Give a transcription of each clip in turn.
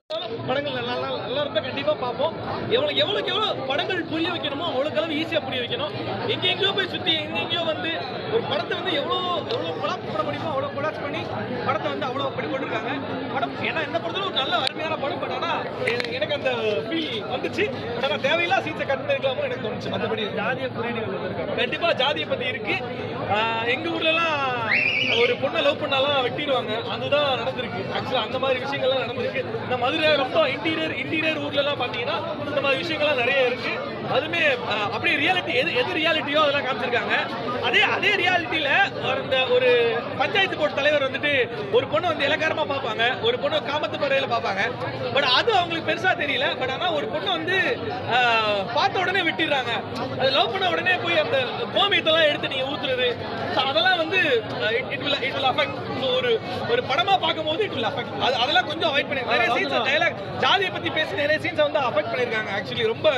படங்கள் நல்லா இருந்தா கண்டிப்பா பார்ப்போம். எவ்வளவுக்கு எவ்வளவு படங்கள் புரிய வைக்கணுமோ அவ்வளவுக்கு அளவு ஈஸியா புரிய வைக்கணும். எங்கெங்கயோ போய் சுத்தி எங்கெங்கயோ வந்து ஒரு படத்தை வந்து எவ்வளவு கொலாப்ஸ் பண்ண முடியுமோ அவ்வளவு கொலாப்ஸ் பண்ணி படத்தை வந்து அவ்வளவு படி போட்டுருக்காங்க. படம் ஏன்னா என்ன பொறுத்தவரை ஒரு நல்ல அருமையான படம். பட் ஆனா எனக்கு அந்த ஃபீல் வந்துச்சு. பட் ஆனா தேவையில்லா சீன்ஸை கட் பண்ணிருக்கலாமோ எனக்கு தோணுச்சு. மற்றபடி ஜாதிய குறியீடுகள் கண்டிப்பா ஜாதியை பத்தி இருக்கு. எங்க ஊர்ல எல்லாம் ஒரு பொண்ணை லவ் பண்ணாலாம் வெட்டிடுவாங்க. அதுதான் நடந்திருக்கு. ஆக்சுவலா அந்த மாதிரி விஷயங்கள்லாம் நடந்திருக்கு. இந்த மதுரை ரொம்ப இன்டீரியர் ஊர்ல எல்லாம் பாத்தீங்கன்னா இந்த மாதிரி விஷயங்கள்லாம் நிறைய இருக்கு. அதுமே அப்படியே ரியாலிட்டி எது ரியாலிட்டியோ அதெல்லாம் காமிச்சிருக்காங்க. அதே ரியாலிட்டியில அந்த ஒரு பஞ்சாயத்து போர்டு தலைவர் வந்துட்டு ஒரு பொண்ணு வந்து இலக்காரமா பார்ப்பாங்க, ஒரு பொண்ணு காமத்து பறையில பார்ப்பாங்க. பட் அது அவங்களுக்கு பெருசா தெரியல. பட் ஆனா ஒரு பொண்ணு வந்து பார்த்த உடனே விட்டுறாங்க. அது லவ் பண்ண உடனே போய் அந்த கோமியத்தெல்லாம் எடுத்து நீங்க ஊத்துறது அதெல்லாம் வந்து இட் will affect. ஒரு படமா பார்க்கும்போது இட் will affect. அதெல்லாம் கொஞ்சம் அவாய்ட் பண்ணி நிறைய சீன்ஸ் டயலாக் ஜாதியை பத்தி பேசி நிறைய சீன்ஸ் வந்து அஃபெக்ட் பண்ணிருக்காங்க. ஆக்சுவலி ரொம்ப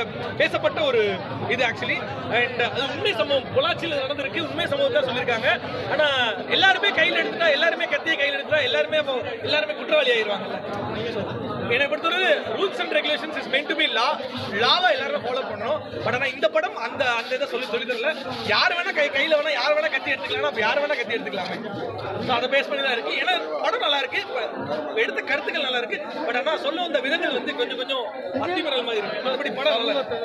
பேசப்பட்ட ஒரு இது ஆக்சுவலி. அண்ட் அது உண்மை சம்பவம் பொள்ளாச்சியில் நடந்திருக்கு. உண்மை சம்பவம் தான் சொல்லியிருக்காங்க. ஆனா எல்லாருமே கையில் எடுத்துட்டா, எல்லாருமே கத்தியை கையில் எடுத்துட்டா எல்லாருமே குற்றவாளி ஆயிடுவாங்கல்ல. என்னை பொறுத்தவரை rules and regulations is meant to be லாவை எல்லாரும் ஃபாலோ பண்ணணும். பட் ஆனால் இந்த படம் அந்த இதை சொல்லி தரல. யார் வேணா கையில் வேணா யார் வேணா கத்தி எடுத்துக்கலாம், யார் வேணா கத்தி எடுத்துக்கலாமே. ஸோ அதை பேஸ் பண்ணி தான் இருக்கு. ஏன்னா படம் நல்லா இருக்கு, எடுத்த கருத்துக்கள் நல்லா இருக்கு. பட் ஆனால் சொல்ல வந்த விதங்கள் வந்து கொஞ்சம் அத்திமரல் மாதிரி இருக்கு. மற்றபடி படம் நல்லா இருக்கு.